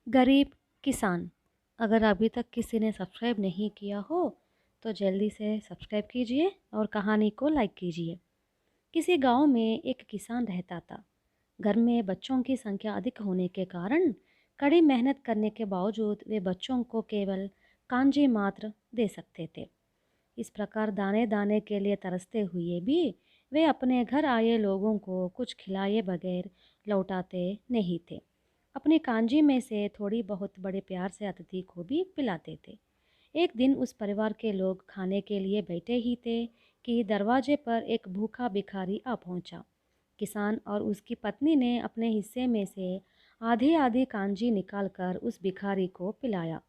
गरीब किसान। अगर अभी तक किसी ने सब्सक्राइब नहीं किया हो तो जल्दी से सब्सक्राइब कीजिए और कहानी को लाइक कीजिए। किसी गांव में एक किसान रहता था। घर में बच्चों की संख्या अधिक होने के कारण कड़ी मेहनत करने के बावजूद वे बच्चों को केवल कांजी मात्र दे सकते थे। इस प्रकार दाने दाने के लिए तरसते हुए भी वे अपने घर आए लोगों को कुछ खिलाए बगैर लौटाते नहीं थे। अपनी कांजी में से थोड़ी बहुत बड़े प्यार से अतिथि को भी पिलाते थे। एक दिन उस परिवार के लोग खाने के लिए बैठे ही थे कि दरवाजे पर एक भूखा भिखारी आ पहुंचा। किसान और उसकी पत्नी ने अपने हिस्से में से आधी आधी कांजी निकालकर उस भिखारी को पिलाया।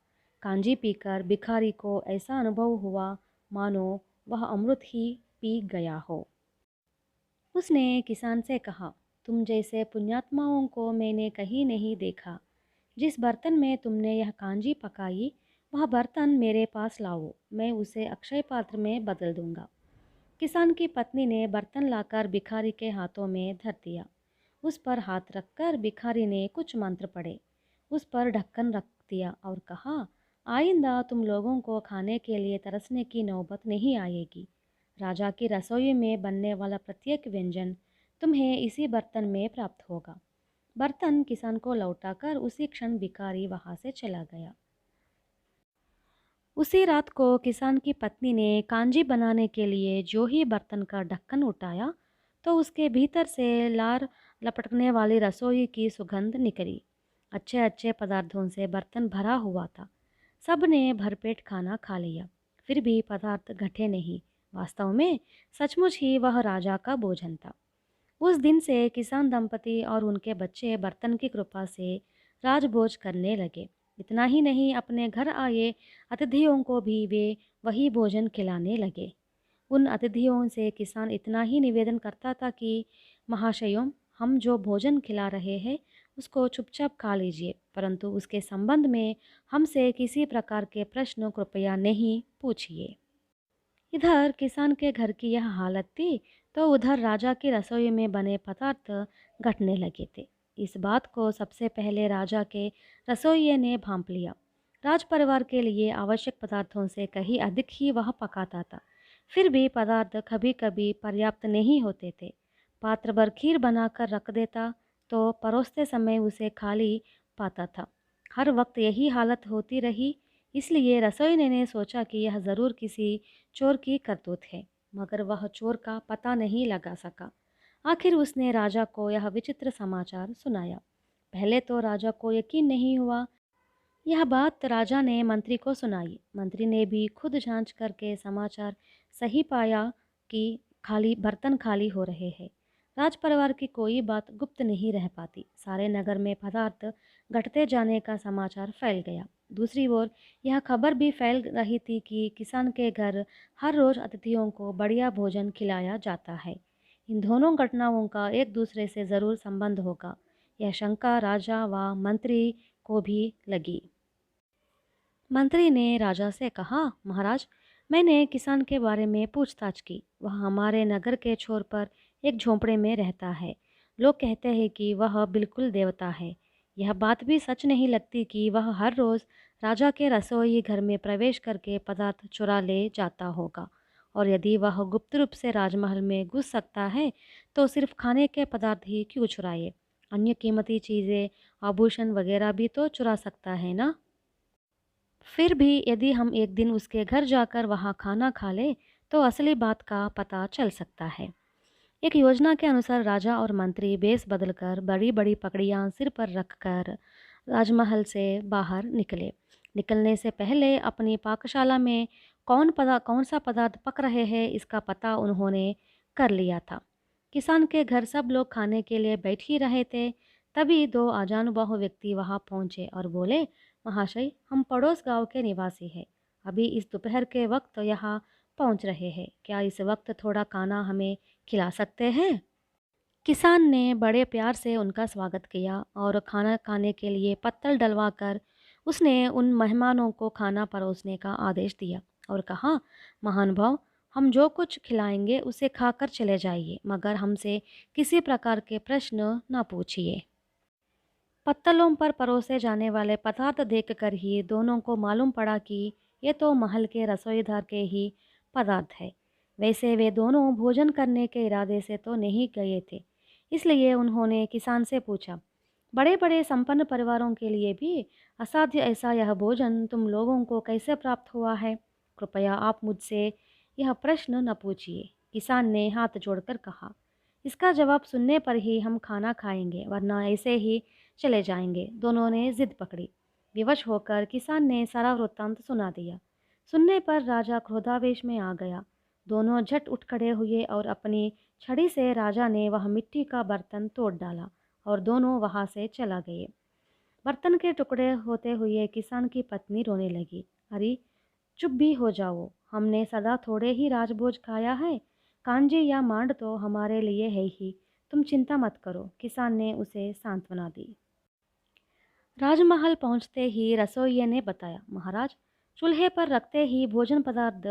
कांजी पीकर भिखारी को ऐसा अनुभव हुआ मानो वह अमृत ही पी गया हो। उसने किसान से कहा, तुम जैसे पुण्यात्माओं को मैंने कहीं नहीं देखा। जिस बर्तन में तुमने यह कांजी पकाई वह बर्तन मेरे पास लाओ, मैं उसे अक्षय पात्र में बदल दूंगा। किसान की पत्नी ने बर्तन लाकर भिखारी के हाथों में धर दिया। उस पर हाथ रखकर भिखारी ने कुछ मंत्र पढ़े, उस पर ढक्कन रख दिया और कहा, आइंदा तुम लोगों को खाने के लिए तरसने की नौबत नहीं आएगी। राजा की रसोई में बनने वाला प्रत्येक व्यंजन तुम्हें इसी बर्तन में प्राप्त होगा। बर्तन किसान को लौटाकर उसी क्षण भिखारी वहां से चला गया। उसी रात को किसान की पत्नी ने कांजी बनाने के लिए जो ही बर्तन का ढक्कन उठाया तो उसके भीतर से लार लपकने वाली रसोई की सुगंध निकली। अच्छे अच्छे पदार्थों से बर्तन भरा हुआ था। सब ने भरपेट खाना खा लिया, फिर भी पदार्थ घटे नहीं। वास्तव में सचमुच ही वह राजा का भोजन था। उस दिन से किसान दंपति और उनके बच्चे बर्तन की कृपा से राजभोज करने लगे। इतना ही नहीं, अपने घर आए अतिथियों को भी वे वही भोजन खिलाने लगे। उन अतिथियों से किसान इतना ही निवेदन करता था कि महाशयों, हम जो भोजन खिला रहे हैं उसको चुपचाप खा लीजिए, परंतु उसके संबंध में हमसे किसी प्रकार के प्रश्न कृपया नहीं पूछिए। इधर किसान के घर की यह हालत थी तो उधर राजा की रसोई में बने पदार्थ घटने लगे थे। इस बात को सबसे पहले राजा के रसोइये ने भांप लिया। राज परिवार के लिए आवश्यक पदार्थों से कहीं अधिक ही वह पकाता था। फिर भी पदार्थ कभी कभी पर्याप्त नहीं होते थे। पात्र भर खीर बनाकर रख देता तो परोसते समय उसे खाली पाता था। हर वक्त यही हालत होती रही। इसलिए रसोइये ने सोचा कि यह ज़रूर किसी चोर की करतूत है, मगर वह चोर का पता नहीं लगा सका। आखिर उसने राजा को यह विचित्र समाचार सुनाया। पहले तो राजा को यकीन नहीं हुआ। यह बात राजा ने मंत्री को सुनाई। मंत्री ने भी खुद जांच करके समाचार सही पाया कि खाली बर्तन खाली हो रहे हैं। राज परिवार की कोई बात गुप्त नहीं रह पाती। सारे नगर में पदार्थ घटते जाने का समाचार फैल गया। दूसरी ओर यह खबर भी फैल रही थी कि किसान के घर हर रोज अतिथियों को बढ़िया भोजन खिलाया जाता है। इन दोनों घटनाओं का एक दूसरे से ज़रूर संबंध होगा। यह शंका राजा व मंत्री को भी लगी। मंत्री ने राजा से कहा, महाराज, मैंने किसान के बारे में पूछताछ की। वह हमारे नगर के छोर पर एक झोंपड़े में रहता है। लोग कहते हैं कि वह बिल्कुल देवता है। यह बात भी सच नहीं लगती कि वह हर रोज़ राजा के रसोई घर में प्रवेश करके पदार्थ चुरा ले जाता होगा। और यदि वह गुप्त रूप से राजमहल में घुस सकता है तो सिर्फ खाने के पदार्थ ही क्यों चुराए? अन्य कीमती चीज़ें, आभूषण वगैरह भी तो चुरा सकता है ना। फिर भी यदि हम एक दिन उसके घर जाकर वहाँ खाना खा लें तो असली बात का पता चल सकता है। एक योजना के अनुसार राजा और मंत्री बेस बदलकर बड़ी बड़ी पगड़ियाँ सिर पर रखकर राजमहल से बाहर निकले। निकलने से पहले अपनी पाकशाला में कौन सा पदार्थ पक रहे हैं इसका पता उन्होंने कर लिया था। किसान के घर सब लोग खाने के लिए बैठ ही रहे थे। तभी दो अजानुबाहु व्यक्ति वहां पहुंचे और बोले, महाशय, हम पड़ोस गांव के निवासी हैं। अभी इस दोपहर के वक्त यहाँ पहुंच रहे हैं। क्या इस वक्त थोड़ा खाना हमें खिला सकते हैं? किसान ने बड़े प्यार से उनका स्वागत किया और खाना खाने के लिए पत्तल डलवाकर उसने उन मेहमानों को खाना परोसने का आदेश दिया और कहा, महानुभाव, हम जो कुछ खिलाएंगे उसे खाकर चले जाइए, मगर हमसे किसी प्रकार के प्रश्न न पूछिए। पत्तलों पर परोसे जाने वाले पदार्थ देखकर ही दोनों को मालूम पड़ा कि ये तो महल के रसोईदार के ही पदार्थ है। वैसे वे दोनों भोजन करने के इरादे से तो नहीं गए थे। इसलिए उन्होंने किसान से पूछा, बड़े बड़े संपन्न परिवारों के लिए भी असाध्य ऐसा यह भोजन तुम लोगों को कैसे प्राप्त हुआ है? कृपया आप मुझसे यह प्रश्न न पूछिए। किसान ने हाथ जोड़कर कहा, इसका जवाब सुनने पर ही हम खाना खाएंगे, वरना ऐसे ही चले जाएंगे। दोनों ने जिद पकड़ी। विवश होकर किसान ने सारा वृत्तांत सुना दिया। सुनने पर राजा क्रोधावेश में आ गया। दोनों झट उठ खड़े हुए और अपनी छड़ी से राजा ने वह मिट्टी का बर्तन तोड़ डाला और दोनों वहां से चला गए। बर्तन के टुकड़े होते हुए किसान की पत्नी रोने लगी। अरे चुप भी हो जाओ, हमने सदा थोड़े ही राजभोज खाया है। कांजी या मांड तो हमारे लिए है ही, तुम चिंता मत करो। किसान ने उसे सांत्वना दी। राजमहल पहुंचते ही रसोइये ने बताया, महाराज, चूल्हे पर रखते ही भोजन पदार्थ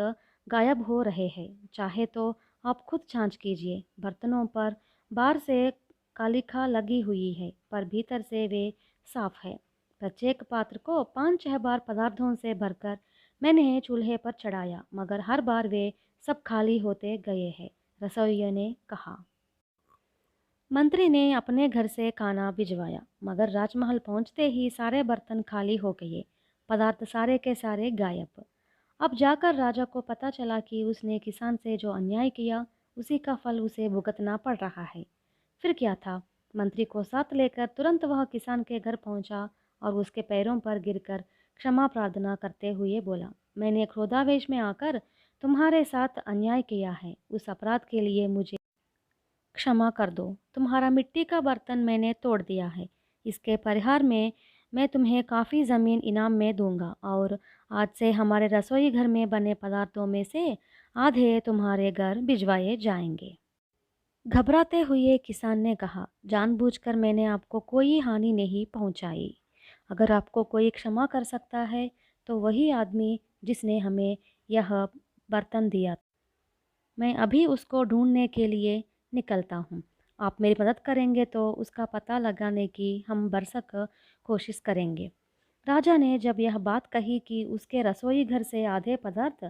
गायब हो रहे हैं। चाहे तो आप खुद जांच कीजिए। बर्तनों पर बाहर से कालिखा लगी हुई है, पर भीतर से वे साफ है। प्रत्येक पात्र को 5-6 बार पदार्थों से भरकर मैंने चूल्हे पर चढ़ाया, मगर हर बार वे सब खाली होते गए हैं। रसोइये ने कहा। मंत्री ने अपने घर से खाना भिजवाया, मगर राजमहल पहुंचते ही सारे बर्तन खाली हो गए, पदार्थ सारे के सारे गायब। अब जाकर राजा को पता चला कि उसने किसान से जो अन्याय किया, उसी का फल उसे भुगतना पड़ रहा है। फिर क्या था? मंत्री को साथ लेकर तुरंत वह किसान के घर पहुंचा और उसके पैरों पर गिरकर क्षमा प्रार्थना करते हुए बोला, मैंने क्रोधावेश में आकर तुम्हारे साथ अन्याय किया है। उस अपराध के लिए मुझे क्षमा कर दो। तुम्हारा मिट्टी का बर्तन मैंने तोड़ दिया है। इसके परिहार में मैं तुम्हें काफ़ी ज़मीन इनाम में दूंगा और आज से हमारे रसोई घर में बने पदार्थों में से आधे तुम्हारे घर भिजवाए जाएंगे। घबराते हुए किसान ने कहा, जानबूझकर मैंने आपको कोई हानि नहीं पहुंचाई। अगर आपको कोई क्षमा कर सकता है तो वही आदमी जिसने हमें यह बर्तन दिया। मैं अभी उसको ढूंढने के लिए निकलता हूँ। आप मेरी मदद करेंगे तो उसका पता लगाने की हम भरसक कोशिश करेंगे। राजा ने जब यह बात कही कि उसके रसोई घर से आधे पदार्थ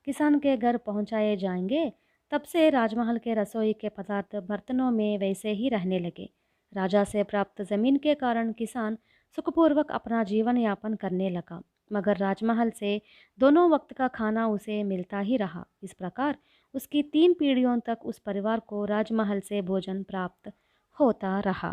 किसान के घर पहुंचाए जाएंगे, तब से राजमहल के रसोई के पदार्थ बर्तनों में वैसे ही रहने लगे। राजा से प्राप्त जमीन के कारण किसान सुखपूर्वक अपना जीवन यापन करने लगा, मगर राजमहल से दोनों वक्त का खाना उसे मिलता ही रहा। इस प्रकार उसकी 3 पीढ़ियों तक उस परिवार को राजमहल से भोजन प्राप्त होता रहा।